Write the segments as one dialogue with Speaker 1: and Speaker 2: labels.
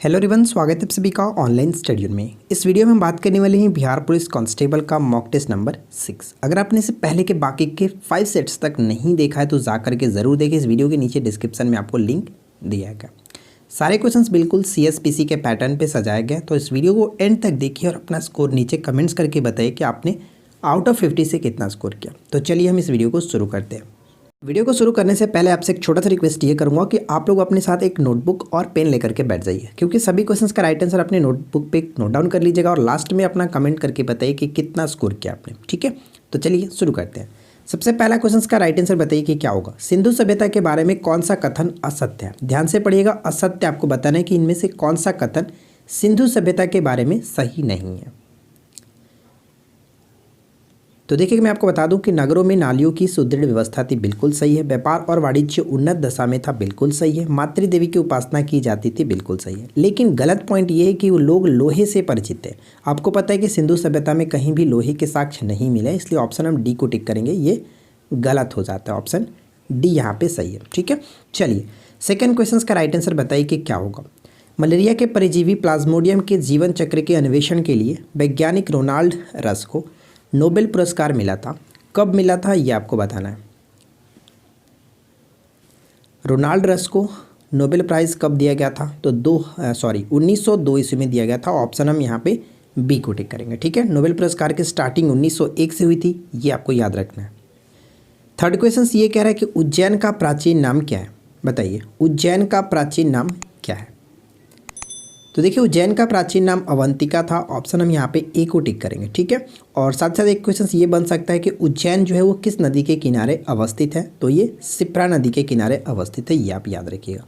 Speaker 1: Hello everyone, स्वागत है आप सभी का ऑनलाइन स्टडी में। इस वीडियो में हम बात करने वाले हैं बिहार पुलिस कांस्टेबल का मॉक टेस्ट नंबर 6। अगर आपने इससे पहले के बाकी के 5 सेट्स तक नहीं देखा है तो जा करके ज़रूर देखें। इस वीडियो के नीचे डिस्क्रिप्शन में आपको लिंक दिया गया। सारे क्वेश्चंस बिल्कुल CSPC के पैटर्न पे सजाए गए, तो इस वीडियो को एंड तक देखिए और अपना स्कोर नीचे कमेंट्स करके बताइए कि आपने आउट ऑफ 50 से कितना स्कोर किया। तो चलिए हम इस वीडियो को शुरू करते हैं। वीडियो को शुरू करने से पहले आपसे एक छोटा सा रिक्वेस्ट ये करूंगा कि आप लोग अपने साथ एक नोटबुक और पेन लेकर के बैठ जाइए, क्योंकि सभी क्वेश्चंस का राइट आंसर अपने नोटबुक पे नोट डाउन कर लीजिएगा और लास्ट में अपना कमेंट करके बताइए कि कितना स्कोर किया आपने। ठीक है, तो चलिए शुरू करते हैं। सबसे पहला क्वेश्चन का राइट आंसर बताइए कि क्या होगा। सिंधु सभ्यता के बारे में कौन सा कथन असत्य है। ध्यान से पढ़िएगा, असत्य आपको बताना है कि इनमें से कौन सा कथन सिंधु सभ्यता के बारे में सही नहीं है। तो देखिए, मैं आपको बता दूं कि नगरों में नालियों की सुदृढ़ व्यवस्था थी, बिल्कुल सही है। व्यापार और वाणिज्य उन्नत दशा में था, बिल्कुल सही है। मातृदेवी की उपासना की जाती थी, बिल्कुल सही है। लेकिन गलत पॉइंट ये है कि वो लोग लोहे से परिचित थे। आपको पता है कि सिंधु सभ्यता में कहीं भी लोहे के साक्ष्य नहीं मिले, इसलिए ऑप्शन हम डी को टिक करेंगे, ये गलत हो जाता है। ऑप्शन डी यहाँ पे सही है। ठीक है, चलिए सेकेंड क्वेश्चन का राइट आंसर बताइए कि क्या होगा। मलेरिया के परजीवी प्लाज्मोडियम के जीवन चक्र के अन्वेषण के लिए वैज्ञानिक रोनाल्ड रस को नोबेल पुरस्कार मिला था। कब मिला था ये आपको बताना है। रोनाल्ड रस को नोबेल प्राइज़ कब दिया गया था? तो 1902 ईस्वी में दिया गया था। ऑप्शन हम यहाँ पे बी को टिक करेंगे। ठीक है, नोबेल पुरस्कार की स्टार्टिंग 1901 से हुई थी, ये आपको याद रखना है। थर्ड क्वेश्चन ये कह रहा है कि उज्जैन का प्राचीन नाम क्या है। बताइए, उज्जैन का प्राचीन नाम क्या है? तो देखिए, उज्जैन का प्राचीन नाम अवंतिका था। ऑप्शन हम यहाँ पे ए को टिक करेंगे। ठीक है, और साथ साथ एक क्वेश्चन ये बन सकता है कि उज्जैन जो है वो किस नदी के किनारे अवस्थित है। तो ये शिप्रा नदी के किनारे अवस्थित है, ये आप याद रखिएगा।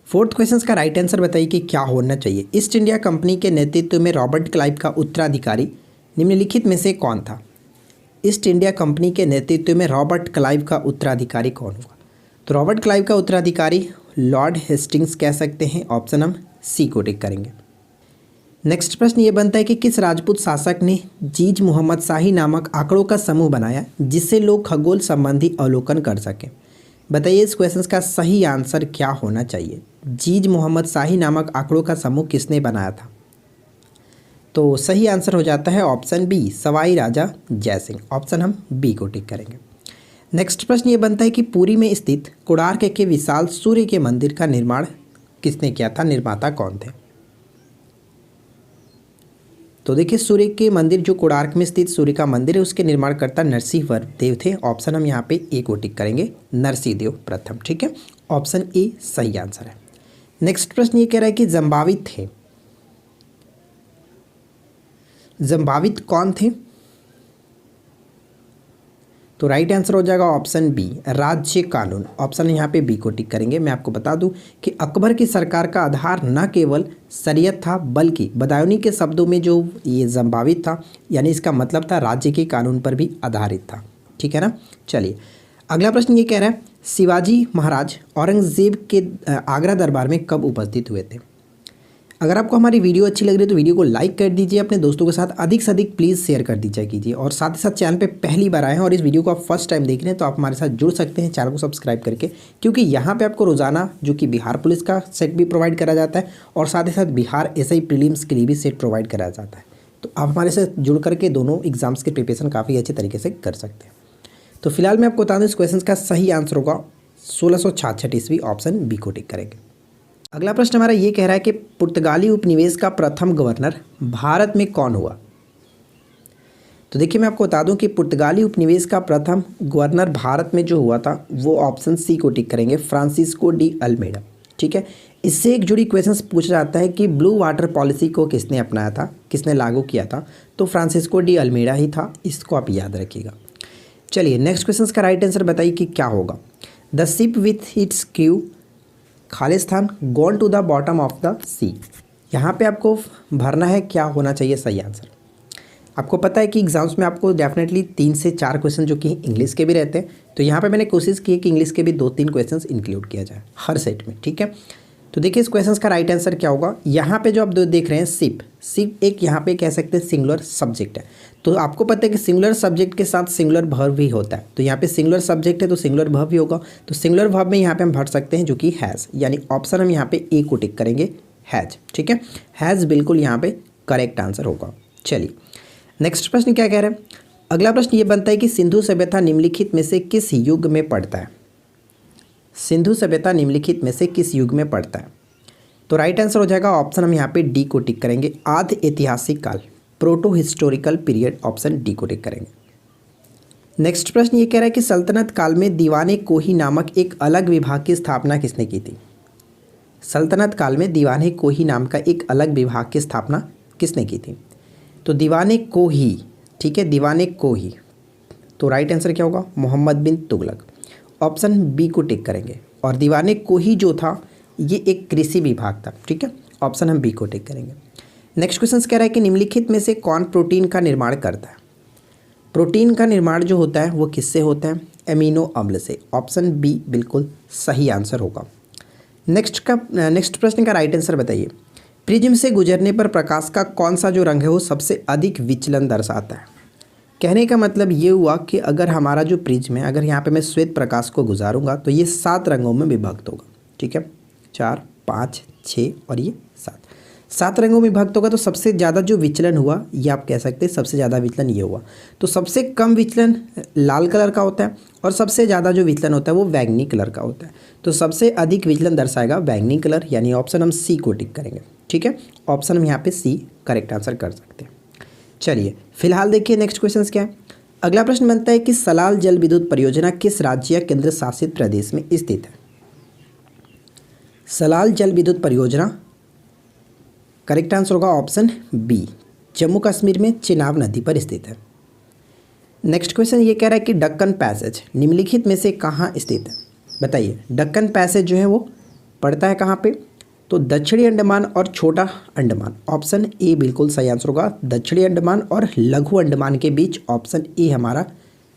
Speaker 1: फोर्थ क्वेश्चन का राइट आंसर बताइए कि क्या होना चाहिए। ईस्ट इंडिया कंपनी के नेतृत्व में रॉबर्ट क्लाइव का उत्तराधिकारी निम्नलिखित में से कौन था। ईस्ट इंडिया कंपनी के नेतृत्व में रॉबर्ट क्लाइव का उत्तराधिकारी कौन हुआ? तो रॉबर्ट क्लाइव का उत्तराधिकारी लॉर्ड हेस्टिंग्स कह सकते हैं। ऑप्शन हम सी को टिक करेंगे। नेक्स्ट प्रश्न ये बनता है कि किस राजपूत शासक ने जीज मोहम्मद शाही नामक आंकड़ों का समूह बनाया जिससे लोग खगोल संबंधी अवलोकन कर सकें। बताइए, इस क्वेश्चन का सही आंसर क्या होना चाहिए। जीज मोहम्मद शाही नामक आंकड़ों का समूह किसने बनाया था? तो सही आंसर हो जाता है ऑप्शन बी, सवाई राजा जयसिंह। ऑप्शन हम बी को टिक करेंगे। नेक्स्ट प्रश्न ये बनता है कि पुरी में स्थित कोणार्क के विशाल सूर्य के मंदिर का निर्माण किसने किया था, निर्माता कौन थे? तो देखिए, सूर्य के मंदिर जो कोणार्क में स्थित सूर्य का मंदिर है उसके निर्माणकर्ता नरसिंह देव थे। ऑप्शन हम यहाँ पे ए को टिक करेंगे, नरसिंह देव प्रथम। ठीक है, ऑप्शन ए सही आंसर है। नेक्स्ट प्रश्न ये कह रहा है कि जम्बावित थे, जम्बावित कौन थे? तो राइट आंसर हो जाएगा ऑप्शन बी, राज्य कानून। ऑप्शन यहाँ पे बी को टिक करेंगे। मैं आपको बता दूं कि अकबर की सरकार का आधार न केवल शरीयत था बल्कि बदायूनी के शब्दों में जो ये जम्बावित था, यानी इसका मतलब था राज्य के कानून पर भी आधारित था। ठीक है ना। चलिए अगला प्रश्न ये कह रहा है, शिवाजी महाराज औरंगजेब के आगरा दरबार में कब उपस्थित हुए थे। अगर आपको हमारी वीडियो अच्छी लग रही है तो वीडियो को लाइक कर दीजिए, अपने दोस्तों के साथ अधिक से अधिक प्लीज़ शेयर कर दीजिए कीजिए, और साथ ही साथ चैनल पे पहली बार आए हैं और इस वीडियो को आप फर्स्ट टाइम देख रहे हैं तो आप हमारे साथ जुड़ सकते हैं चैनल को सब्सक्राइब करके, क्योंकि यहाँ पे आपको रोजाना जो कि बिहार पुलिस का सेट भी प्रोवाइड करा जाता है और साथ ही साथ बिहार SI प्रीलिम्स के लिए भी सेट प्रोवाइड कराया जाता है। तो आप हमारे साथ जुड़ करके दोनों एग्जाम्स के प्रिपरेशन काफ़ी अच्छे तरीके से कर सकते हैं। तो फिलहाल मैं आपको बता दूँ इस क्वेश्चन का सही आंसर होगा 1666 ईस्वी। ऑप्शन बी को टिक करेंगे। अगला प्रश्न हमारा ये कह रहा है कि पुर्तगाली उपनिवेश का प्रथम गवर्नर भारत में कौन हुआ। तो देखिए, मैं आपको बता दूं कि पुर्तगाली उपनिवेश का प्रथम गवर्नर भारत में जो हुआ था वो ऑप्शन सी को टिक करेंगे, फ्रांसिस्को डी अल्मेडा। ठीक है, इससे एक जुड़ी क्वेश्चन पूछा जाता है कि ब्लू वाटर पॉलिसी को किसने अपनाया था, किसने लागू किया था। तो फ्रांसिस्को डी अल्मेडा ही था, इसको आप याद रखिएगा। चलिए नेक्स्ट क्वेश्चन का राइट आंसर बताइए कि क्या होगा। The ship with its crew Khalistan gone to the bottom of the sea. यहाँ पे आपको भरना है क्या होना चाहिए सही आंसर। आपको पता है कि एग्जाम्स में आपको डेफिनेटली 3 से 4 क्वेश्चन जो कि इंग्लिश के भी रहते हैं, तो यहाँ पे मैंने कोशिश की है कि इंग्लिश के भी 2-3 क्वेश्चन इंक्लूड किया जाए हर सेट में। ठीक है, तो देखिए इस क्वेश्चन का राइट आंसर क्या होगा। यहाँ पे जो आप देख रहे हैं शिप एक यहाँ पे कह सकते हैं सिंगुलर सब्जेक्ट है। तो आपको पता है कि सिंगुलर सब्जेक्ट के साथ सिंगुलर वर्ब भी होता है, तो यहाँ पे सिंगुलर सब्जेक्ट है तो सिंगुलर वर्ब भी होगा। तो सिंगुलर वर्ब में यहाँ पे हम भर सकते हैं जो कि हैज़, यानी ऑप्शन हम यहाँ पे ए को टिक करेंगे, हैज। ठीक है, हैज़ बिल्कुल यहाँ पे करेक्ट आंसर होगा। चलिए नेक्स्ट प्रश्न क्या कह रहे हैं। अगला प्रश्न ये बनता है कि सिंधु सभ्यता निम्नलिखित में से किस युग में पड़ता है। सिंधु सभ्यता निम्नलिखित में से किस युग में पड़ता है। तो राइट आंसर हो जाएगा ऑप्शन, हम यहाँ पे डी को टिक करेंगे, आधि ऐतिहासिक काल, proto historical period, option D को टिक करेंगे। नेक्स्ट प्रश्न ये कह रहा है कि सल्तनत काल में दीवाने कोही नामक एक अलग विभाग की स्थापना किसने की थी। सल्तनत काल में दीवाने कोही नाम का एक अलग विभाग की स्थापना किसने की थी। तो दीवाने कोही, ठीक है, दीवाने कोही, तो राइट आंसर क्या होगा, मोहम्मद बिन तुगलक, ऑप्शन बी को टिक करेंगे। और दीवाने कोही जो था ये एक कृषि विभाग था। ठीक है, ऑप्शन हम बी को टिक करेंगे। नेक्स्ट क्वेश्चन कह रहा है कि निम्नलिखित में से कौन प्रोटीन का निर्माण करता है। प्रोटीन का निर्माण जो होता है वो किससे होता है, एमिनो अम्ल से, ऑप्शन बी बिल्कुल सही आंसर होगा। नेक्स्ट प्रश्न का राइट आंसर बताइए। प्रिज्म से गुजरने पर प्रकाश का कौन सा जो रंग है वो सबसे अधिक विचलन दर्शाता है। कहने का मतलब ये हुआ कि अगर हमारा जो प्रिज्म है, अगर यहाँ पे मैं श्वेत प्रकाश को गुजारूंगा तो ये 7 रंगों में विभक्त होगा। ठीक है, 4, 5, 6 और ये 7 रंगों में विभक्त होगा। तो सबसे ज़्यादा जो विचलन हुआ ये आप कह सकते हैं सबसे ज़्यादा विचलन ये हुआ। तो सबसे कम विचलन लाल कलर का होता है और सबसे ज़्यादा जो विचलन होता है वो बैंगनी कलर का होता है। तो सबसे अधिक विचलन दर्शाएगा बैंगनी कलर, यानी ऑप्शन हम सी को टिक करेंगे। ठीक है, ऑप्शन हम यहाँ पे सी करेक्ट आंसर कर सकते हैं। चलिए फिलहाल देखिए नेक्स्ट क्वेश्चन क्या है। अगला प्रश्न बनता है कि सलाल जल विद्युत परियोजना किस राज्य या केंद्र शासित प्रदेश में स्थित है। सलाल जल विद्युत परियोजना करेक्ट आंसर होगा ऑप्शन बी, जम्मू कश्मीर में चिनाब नदी पर स्थित है। नेक्स्ट क्वेश्चन ये कह रहा है कि दक्कन पैसेज निम्नलिखित में से कहाँ स्थित है। बताइए, दक्कन पैसेज जो है वो पड़ता है कहाँ पे। तो दक्षिणी अंडमान और छोटा अंडमान, ऑप्शन ए बिल्कुल सही आंसर होगा। दक्षिणी अंडमान और लघु अंडमान के बीच, ऑप्शन ए हमारा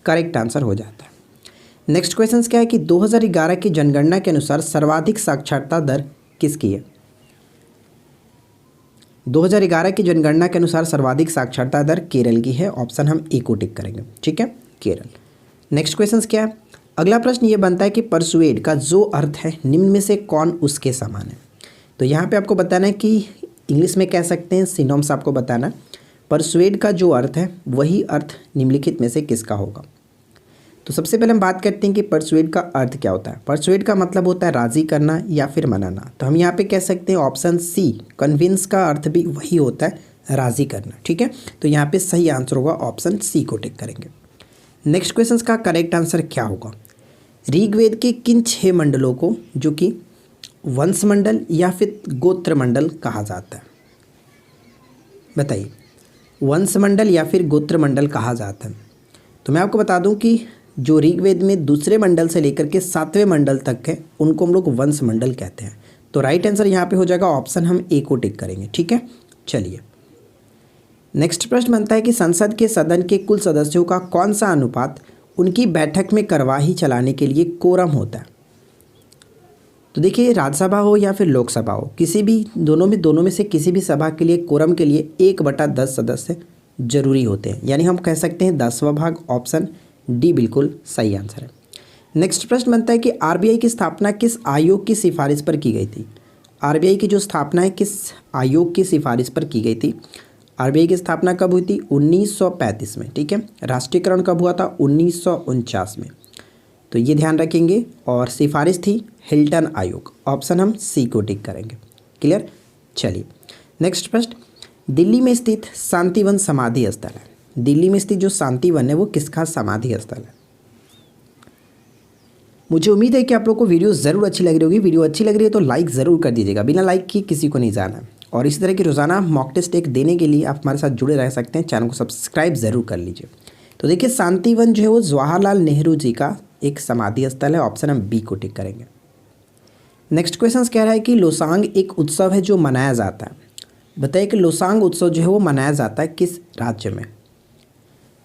Speaker 1: करेक्ट आंसर हो जाता है। नेक्स्ट क्वेश्चन क्या है कि 2011 की जनगणना के अनुसार सर्वाधिक साक्षरता दर किसकी है। 2011 की जनगणना के अनुसार सर्वाधिक साक्षरता दर केरल की है, ऑप्शन हम ए को टिक करेंगे। ठीक है, केरल। नेक्स्ट क्वेश्चन क्या है। अगला प्रश्न ये बनता है कि परसुएड का जो अर्थ है निम्न में से कौन उसके समान है। तो यहाँ पे आपको बताना है कि इंग्लिश में कह सकते हैं सिनोम्स आपको बताना है। परसुएड का जो अर्थ है वही अर्थ निम्नलिखित में से किसका होगा। तो सबसे पहले हम बात करते हैं कि परसुएड का अर्थ क्या होता है। परसुएड का मतलब होता है राज़ी करना या फिर मनाना। तो हम यहाँ पे कह सकते हैं ऑप्शन सी, कन्विंस का अर्थ भी वही होता है, राज़ी करना। ठीक है, तो यहाँ पे सही आंसर होगा ऑप्शन सी को टिक करेंगे। नेक्स्ट क्वेश्चन का करेक्ट आंसर क्या होगा। ऋग्वेद के किन 6 मंडलों को जो कि वंश मंडल या फिर गोत्र मंडल कहा जाता है। बताइए, वंश मंडल या फिर गोत्र मंडल कहा जाता है। तो मैं आपको बता दूं कि जो ऋग्वेद में दूसरे मंडल से लेकर के 7वें मंडल तक है उनको हम लोग वंश मंडल कहते हैं। तो राइट आंसर यहाँ पे हो जाएगा ऑप्शन हम ए को टिक करेंगे। ठीक है, चलिए नेक्स्ट प्रश्न बनता है कि संसद के सदन के कुल सदस्यों का कौन सा अनुपात उनकी बैठक में कार्यवाही चलाने के लिए कोरम होता है। तो देखिए, राज्यसभा हो या फिर लोकसभा हो, किसी भी दोनों में से किसी भी सभा के लिए कोरम के लिए 1/10 सदस्य जरूरी होते हैं, यानी हम कह सकते हैं 10वां भाग, ऑप्शन डी बिल्कुल सही आंसर है। नेक्स्ट प्रश्न बनता है कि आरबीआई की स्थापना किस आयोग की सिफारिश पर की गई थी। आरबीआई की जो स्थापना है किस आयोग की सिफारिश पर की गई थी। आरबीआई की स्थापना कब हुई थी, 1935 में। ठीक है, राष्ट्रीयकरण कब हुआ था, 1949 में। तो ये ध्यान रखेंगे। और सिफारिश थी हिल्टन आयोग, ऑप्शन हम सी को टिक करेंगे। क्लियर, चलिए नेक्स्ट प्रश्न, दिल्ली में स्थित शांतिवन समाधि स्थल है। दिल्ली में स्थित जो शांतिवन है वो किसका समाधि स्थल है। मुझे उम्मीद है कि आप लोग को वीडियो ज़रूर अच्छी लग रही होगी। वीडियो अच्छी लग रही है तो लाइक ज़रूर कर दीजिएगा, बिना लाइक की किसी को नहीं जाना। और इसी तरह की रोज़ाना मॉक टेस्ट एक देने के लिए आप हमारे साथ जुड़े रह सकते हैं। चैनल को सब्सक्राइब ज़रूर कर लीजिए। तो देखिए, शांतिवन जो है वो जवाहरलाल नेहरू जी का एक समाधि स्थल है, ऑप्शन हम बी को टिक करेंगे। नेक्स्ट क्वेश्चन कह रहा है कि लोसांग एक उत्सव है जो मनाया जाता है। बताइए कि लोसांग उत्सव जो है वो मनाया जाता है किस राज्य में।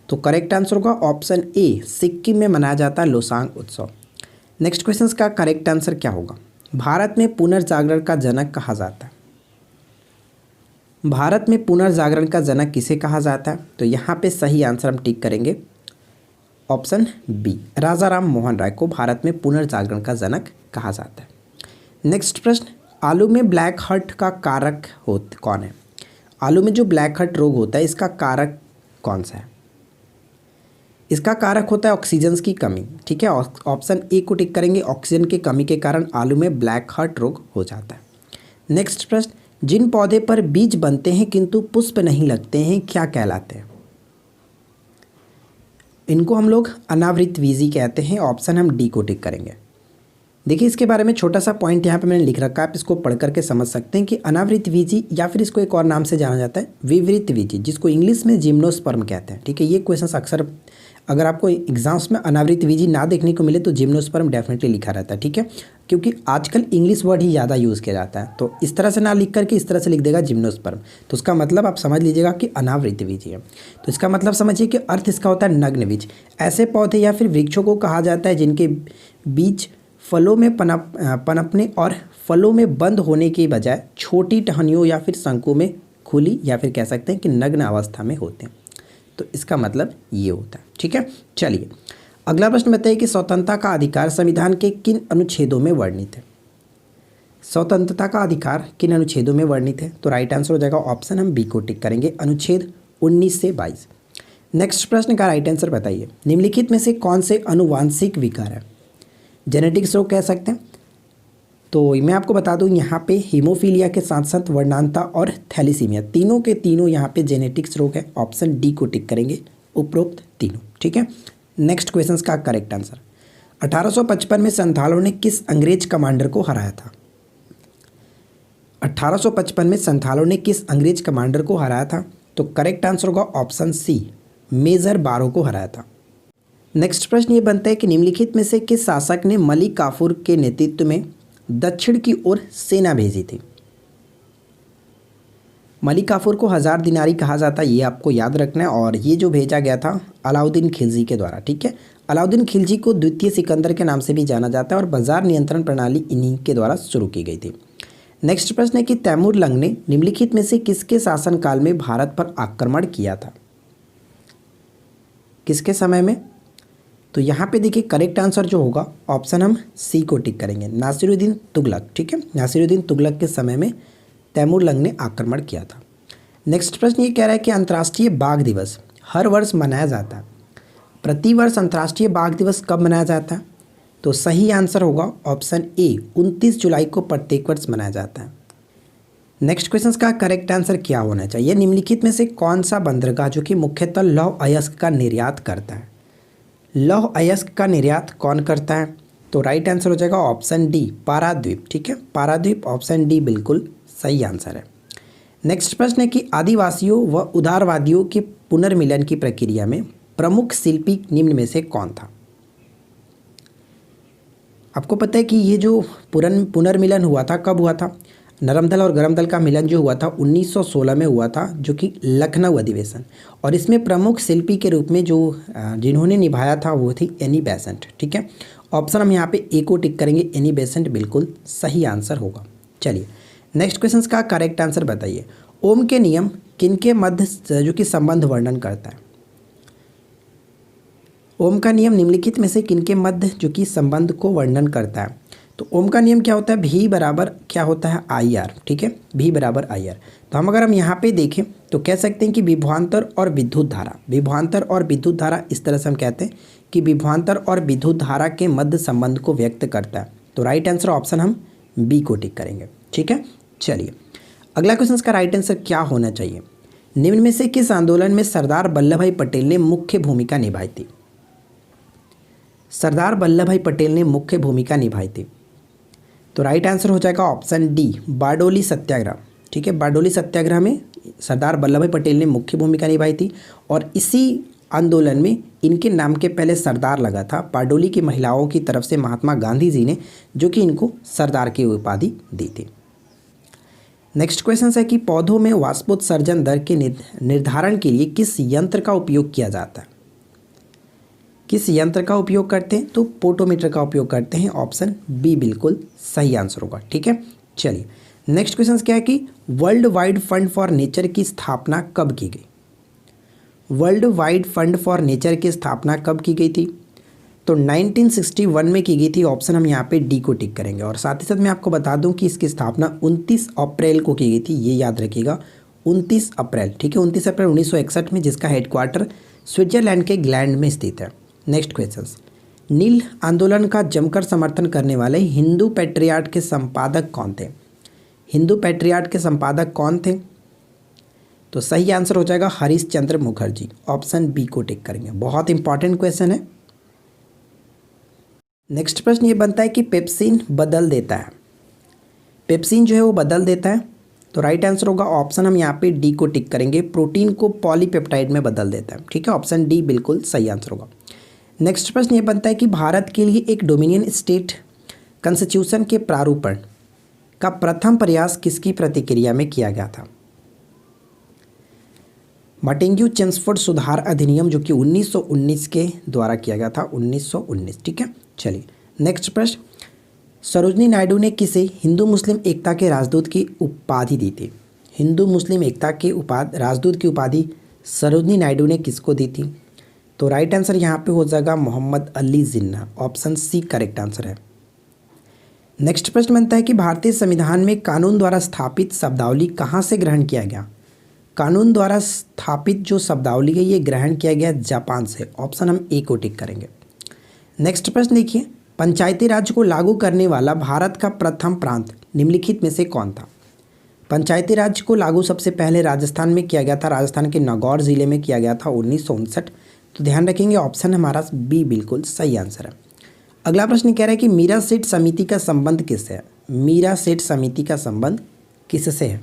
Speaker 1: तो करेक्ट आंसर होगा ऑप्शन ए, सिक्किम में मनाया जाता है लोसांग उत्सव। नेक्स्ट क्वेश्चन का करेक्ट आंसर क्या होगा। भारत में पुनर्जागरण का जनक कहा जाता है। भारत में पुनर्जागरण का जनक किसे कहा जाता है। तो यहाँ पे सही आंसर हम टिक करेंगे ऑप्शन बी, राजा राम मोहन राय को भारत में पुनर्जागरण का जनक कहा जाता है। नेक्स्ट प्रश्न, आलू में ब्लैक हार्ट का कारक कौन है? आलू में जो ब्लैक हार्ट रोग होता है इसका कारक कौन सा है? इसका कारक होता है ऑक्सीजन की कमी। ठीक है, ऑप्शन ए को टिक करेंगे। ऑक्सीजन की कमी के कारण आलू में ब्लैक हार्ट रोग हो जाता है। नेक्स्ट प्रश्न, जिन पौधे पर बीज बनते हैं किंतु पुष्प नहीं लगते हैं क्या कहलाते हैं? इनको हम लोग अनावृतबीजी कहते हैं। ऑप्शन हम डी को टिक करेंगे। देखिए, इसके बारे में छोटा सा पॉइंट यहाँ पे मैंने लिख रखा है, आप इसको पढ़ करके समझ सकते हैं कि अनावृतबीजी या फिर इसको एक और नाम से जाना जाता है विवृतबीजी, जिसको इंग्लिश में जिम्नोस्पर्म कहते हैं। ठीक है, ये क्वेश्चन अक्सर अगर आपको एग्जाम्स में अनावृतबीजी ना देखने को मिले तो जिम्नोस्पर्म डेफिनेटली लिखा रहता है। ठीक है, क्योंकि आजकल इंग्लिश वर्ड ही ज़्यादा यूज़ किया जाता है, तो इस तरह से ना लिख करके इस तरह से लिख देगा जिम्नोस्पर्म, तो उसका मतलब आप समझ लीजिएगा कि अनावृतबीजी है। तो इसका मतलब समझिए कि अर्थ इसका होता है नग्न बीज। ऐसे पौधे या फिर वृक्षों को कहा जाता है जिनके बीज फलों में पनपने और फलों में बंद होने की बजाय छोटी टहनियों या फिर शंकु में खुली या फिर कह सकते हैं कि नग्न अवस्था में होते हैं। तो इसका मतलब ये होता है। ठीक है, चलिए अगला प्रश्न बताइए कि स्वतंत्रता का अधिकार संविधान के किन अनुच्छेदों में वर्णित है? स्वतंत्रता का अधिकार किन अनुच्छेदों में वर्णित है? तो राइट आंसर हो जाएगा ऑप्शन हम बी को टिक करेंगे, अनुच्छेद 19 से 22। नेक्स्ट प्रश्न का राइट आंसर बताइए, निम्नलिखित में से कौन से अनुवांशिक विकार है? जेनेटिक्स रोग कह सकते हैं। तो मैं आपको बता दूं यहाँ पे हीमोफीलिया के साथ साथ वर्णांता और थैलीसीमिया तीनों के तीनों यहाँ पे जेनेटिक्स रोग है। ऑप्शन डी को टिक करेंगे, उपरोक्त तीनों। ठीक है, नेक्स्ट क्वेश्चन का करेक्ट आंसर, 1855 में संथालों ने किस अंग्रेज कमांडर को हराया था? 1855 में संथालों ने किस अंग्रेज कमांडर को हराया था? तो करेक्ट आंसर होगा ऑप्शन सी, मेजर बारो को हराया था। नेक्स्ट प्रश्न ये बनता है कि निम्नलिखित में से किस शासक ने मलिक काफूर के नेतृत्व में दक्षिण की ओर सेना भेजी थी? मलिक काफूर को 1000 दिनारी कहा जाता है, ये आपको याद रखना है। और ये जो भेजा गया था अलाउद्दीन खिलजी के द्वारा। ठीक है, अलाउद्दीन खिलजी को द्वितीय सिकंदर के नाम से भी जाना जाता है और बाजार नियंत्रण प्रणाली इन्हीं के द्वारा शुरू की गई थी। नेक्स्ट प्रश्न है कि तैमूर लंग ने निम्नलिखित में से किसके शासनकाल में भारत पर आक्रमण किया था? किसके समय में? तो यहाँ पे देखिए करेक्ट आंसर जो होगा ऑप्शन हम सी को टिक करेंगे, नासिरुद्दीन तुगलक। ठीक है, नासिरुद्दीन तुगलक के समय में तैमूर लंग ने आक्रमण किया था। नेक्स्ट प्रश्न ये कह रहा है कि अंतर्राष्ट्रीय बाघ दिवस हर वर्ष मनाया जाता है, प्रतिवर्ष अंतर्राष्ट्रीय बाघ दिवस कब मनाया जाता है? तो सही आंसर होगा ऑप्शन ए, 29 जुलाई को प्रत्येक वर्ष मनाया जाता है। नेक्स्ट क्वेश्चन का करेक्ट आंसर क्या होना चाहिए? निम्नलिखित में से कौन सा बंदरगाह जो कि मुख्यतः लौह अयस्क का निर्यात करता है? लौह अयस्क का निर्यात कौन करता है? तो राइट आंसर हो जाएगा ऑप्शन डी, पाराद्वीप। ठीक है, पाराद्वीप ऑप्शन डी बिल्कुल सही आंसर है। नेक्स्ट प्रश्न है कि आदिवासियों व उदारवादियों के पुनर्मिलन की प्रक्रिया में प्रमुख शिल्पी निम्न में से कौन था? आपको पता है कि ये जो पुनर्मिलन हुआ था कब हुआ था? नरम दल और गरम दल का मिलन जो हुआ था 1916 में हुआ था, जो कि लखनऊ अधिवेशन। और इसमें प्रमुख शिल्पी के रूप में जो जिन्होंने निभाया था वो थी एनी बेसेंट। ठीक है, ऑप्शन हम यहाँ पे ए को टिक करेंगे, एनी बेसेंट बिल्कुल सही आंसर होगा। चलिए नेक्स्ट क्वेश्चन का करेक्ट आंसर बताइए, ओम के नियम किनके मध्य जो कि संबंध वर्णन करता है? ओम का नियम निम्नलिखित में से किनके मध्य जो कि संबंध को वर्णन करता है? तो ओम का नियम क्या होता है? भी बराबर क्या होता है? I R. ठीक है, भी बराबर आई आर। तो अगर हम यहाँ पे देखें तो कह सकते हैं कि विभवांतर और विद्युत धारा, विभवांतर और विद्युत धारा, इस तरह से हम कहते हैं कि विभवांतर और विद्युत धारा के मध्य संबंध को व्यक्त करता है। तो राइट आंसर ऑप्शन हम बी को टिक करेंगे। ठीक है, चलिए अगला क्वेश्चन का राइट आंसर क्या होना चाहिए? निम्न में से किस आंदोलन में सरदार वल्लभ भाई पटेल ने मुख्य भूमिका निभाई थी? सरदार वल्लभ भाई पटेल ने मुख्य भूमिका निभाई थी। तो राइट आंसर हो जाएगा ऑप्शन डी, बारडोली सत्याग्रह। ठीक है, बारडोली सत्याग्रह में सरदार वल्लभ भाई पटेल ने मुख्य भूमिका निभाई थी और इसी आंदोलन में इनके नाम के पहले सरदार लगा था। बारडोली की महिलाओं की तरफ से महात्मा गांधी जी ने जो कि इनको सरदार की उपाधि दी थी। नेक्स्ट क्वेश्चन है कि पौधों में वाष्पोत्सर्जन दर के निर्धारण के लिए किस यंत्र का उपयोग किया जाता है? किस यंत्र का उपयोग करते हैं? तो पोटोमीटर का उपयोग करते हैं। ऑप्शन बी बिल्कुल सही आंसर होगा। ठीक है, चलिए नेक्स्ट क्वेश्चन क्या है कि world wide fund for nature की स्थापना कब की गई? World wide fund for nature की स्थापना कब की गई थी? तो 1961 में की गई थी। ऑप्शन हम यहाँ पे डी को टिक करेंगे। और साथ ही साथ मैं आपको बता दूं कि इसकी स्थापना 29 अप्रैल को की गई थी, ये याद रखिएगा, 29 अप्रैल, ठीक है, 29 अप्रैल 1961 में, जिसका हेडक्वार्टर स्विट्जरलैंड के ग्लैंड में स्थित है। नेक्स्ट क्वेश्चन, नील आंदोलन का जमकर समर्थन करने वाले हिंदू पैट्रियार्ट के संपादक कौन थे? हिंदू पैट्रियार्ट के संपादक कौन थे? तो सही आंसर हो जाएगा हरीश चंद्र मुखर्जी। ऑप्शन बी को टिक करेंगे। बहुत इंपॉर्टेंट क्वेश्चन है। नेक्स्ट प्रश्न ये बनता है कि पेप्सिन बदल देता है, पेप्सिन जो है वो बदल देता है। तो राइट आंसर होगा ऑप्शन हम यहाँ पे डी को टिक करेंगे, प्रोटीन को पॉलीपेप्टाइड में बदल देता है, ठीक है, ऑप्शन डी बिल्कुल सही आंसर होगा। नेक्स्ट प्रश्न ये बनता है कि भारत के लिए एक डोमिनियन स्टेट कॉन्स्टिट्यूशन के प्रारूपण का प्रथम प्रयास किसकी प्रतिक्रिया में किया गया था? मटेंग्यू चेम्सफोर्ड सुधार अधिनियम, जो कि 1919 के द्वारा किया गया था, 1919, ठीक है। चलिए नेक्स्ट प्रश्न, सरोजनी नायडू ने किसे हिंदू मुस्लिम एकता के राजदूत की उपाधि दी थी? हिंदू मुस्लिम एकता के राजदूत की उपाधि सरोजनी नायडू ने किसको दी थी? तो राइट आंसर यहाँ पे हो जाएगा Mohammad Ali Jinnah. Option C correct answer है। नेक्स्ट प्रश्न बनता है कि भारतीय संविधान में कानून द्वारा स्थापित शब्दावली कहाँ से ग्रहण किया गया? कानून द्वारा स्थापित जो शब्दावली है ये ग्रहण किया गया जापान से। ऑप्शन हम ए को टिक करेंगे। नेक्स्ट प्रश्न देखिए, पंचायती राज को लागू करने वाला भारत का प्रथम प्रांत निम्नलिखित में से कौन था? पंचायती राज को लागू सबसे पहले राजस्थान में किया गया था, राजस्थान के नागौर जिले में किया गया था 1959। तो ध्यान रखेंगे ऑप्शन हमारा बी बिल्कुल सही आंसर है। अगला प्रश्न कह रहा है कि मीरा सेठ समिति का संबंध किससे है? मीरा सेठ समिति का संबंध किससे है?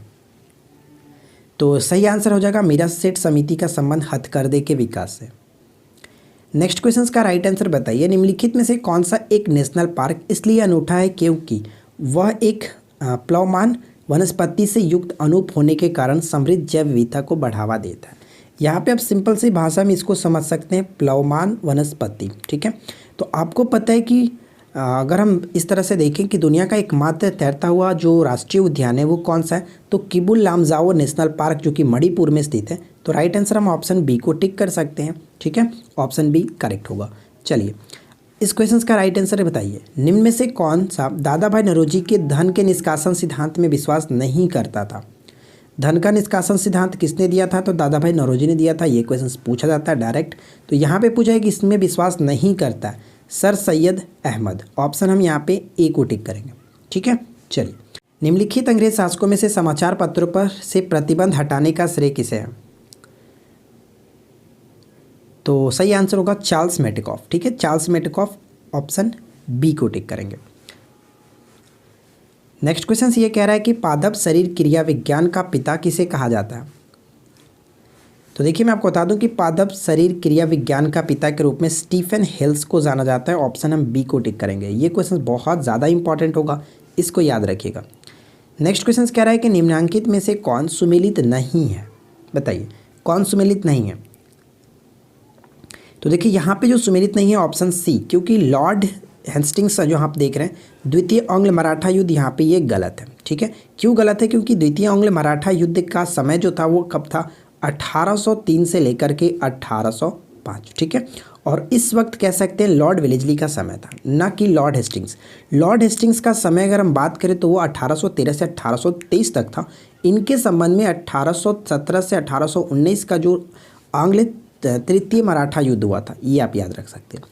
Speaker 1: तो सही आंसर हो जाएगा मीरा सेठ समिति का संबंध हथकरघे के विकास से। नेक्स्ट क्वेश्चन का राइट आंसर बताइए, निम्नलिखित में से कौन सा एक नेशनल पार्क इसलिए अनूठा है क्योंकि वह एक प्लवमान वनस्पति से युक्त अनूप होने के कारण समृद्ध जैव विविधता को बढ़ावा देता है। यहाँ पे आप सिंपल सी भाषा में इसको समझ सकते हैं, प्लवमान वनस्पति, ठीक है। तो आपको पता है कि अगर हम इस तरह से देखें कि दुनिया का एकमात्र तैरता हुआ जो राष्ट्रीय उद्यान है वो कौन सा है, तो किबुल लामजाओ नेशनल पार्क, जो कि मणिपुर में स्थित है। तो राइट आंसर हम ऑप्शन बी को टिक कर सकते हैं, ठीक है, ऑप्शन बी करेक्ट होगा। चलिए इस क्वेश्चन का राइट आंसर बताइए, निम्न में से कौन सा दादा भाई नौरोजी के धन के निष्कासन सिद्धांत में विश्वास नहीं करता था? धन का निष्कासन सिद्धांत किसने दिया था? तो दादा भाई नौरोजी ने दिया था। ये क्वेश्चन पूछा जाता है डायरेक्ट। तो यहाँ पे पूछा है कि इसमें विश्वास नहीं करता है सर सैयद अहमद। ऑप्शन हम यहाँ पे ए को टिक करेंगे, ठीक है। चलिए निम्नलिखित अंग्रेज शासकों में से समाचार पत्रों पर से प्रतिबंध हटाने का श्रेय किसे है? तो सही आंसर होगा चार्ल्स मेटकॉफ, ठीक है, चार्ल्स मेटकॉफ। ऑप्शन बी को टिक करेंगे। नेक्स्ट क्वेश्चन ये कह रहा है कि पादप शरीर क्रिया विज्ञान का पिता किसे कहा जाता है? तो देखिए मैं आपको बता दूं कि पादप शरीर क्रिया विज्ञान का पिता के रूप में स्टीफन हेल्स को जाना जाता है। ऑप्शन हम बी को टिक करेंगे। ये क्वेश्चन बहुत ज़्यादा इंपॉर्टेंट होगा, इसको याद रखिएगा। नेक्स्ट क्वेश्चन कह रहा है कि निम्नलिखित में से कौन सुमेलित नहीं है? बताइए कौन सुमेलित नहीं है? तो देखिए यहाँ पे जो सुमेलित नहीं है ऑप्शन सी, क्योंकि लॉर्ड हेस्टिंग्स जो आप देख रहे हैं द्वितीय आंग्ल मराठा युद्ध, यहाँ पे ये गलत है, ठीक है। क्यों गलत है? क्योंकि द्वितीय आंग्ल मराठा युद्ध का समय जो था वो कब था? 1803 से लेकर के 1805, ठीक है। और इस वक्त कह सकते हैं लॉर्ड वेलेस्ली का समय था, ना कि लॉर्ड हेस्टिंग्स। लॉर्ड हेस्टिंग्स का समय अगर हम बात करें तो वो 1813 से 1823 तक था। इनके संबंध में 1817 से 1819 का जो आंग्ल तृतीय मराठा युद्ध हुआ था, ये आप याद रख सकते हैं।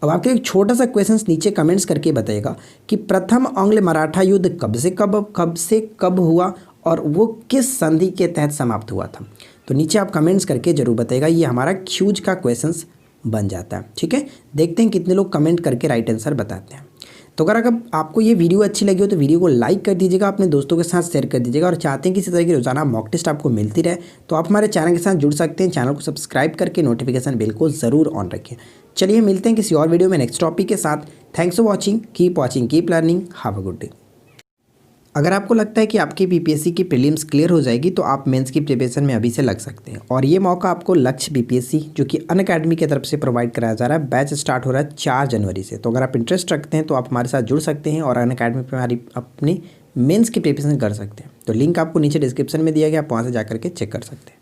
Speaker 1: अब आपके एक छोटा सा क्वेश्चन नीचे कमेंट्स करके बताइएगा कि प्रथम आंग्ल मराठा युद्ध कब से कब हुआ और वो किस संधि के तहत समाप्त हुआ था। तो नीचे आप कमेंट्स करके जरूर बताइएगा, ये हमारा क्यूज का क्वेश्चंस बन जाता है, ठीक है। देखते हैं कितने लोग कमेंट करके राइट आंसर बताते हैं। तो अगर आपको ये वीडियो अच्छी लगी हो तो वीडियो को लाइक कर दीजिएगा, अपने दोस्तों के साथ शेयर कर दीजिएगा, और चाहते हैं कि इसी तरह की रोजाना मॉक टेस्ट आपको मिलती रहे तो आप हमारे चैनल के साथ जुड़ सकते हैं। चैनल को सब्सक्राइब करके नोटिफिकेशन बेल को ज़रूर ऑन रखें। चलिए मिलते हैं किसी और वीडियो में नेक्स्ट टॉपिक के साथ। Thanks for watching, keep learning, have a good day. अगर आपको लगता है कि आपकी बीपीएससी की प्रीलिम्स क्लियर हो जाएगी तो आप मेंस की प्रिपरेशन में अभी से लग सकते हैं, और ये मौका आपको लक्ष्य बीपीएससी जो कि अनअकैडमी की तरफ से प्रोवाइड कराया जा रहा है। बैच स्टार्ट हो रहा है 4 जनवरी से। तो अगर आप इंटरेस्ट रखते हैं तो आप हमारे साथ जुड़ सकते हैं और अनअकैडमी पर हमारी अपनी मेंस की प्रिपरेशन कर सकते हैं। तो लिंक आपको नीचे डिस्क्रिप्शन में दिया गया, आप वहाँ से जा करके चेक कर सकते हैं।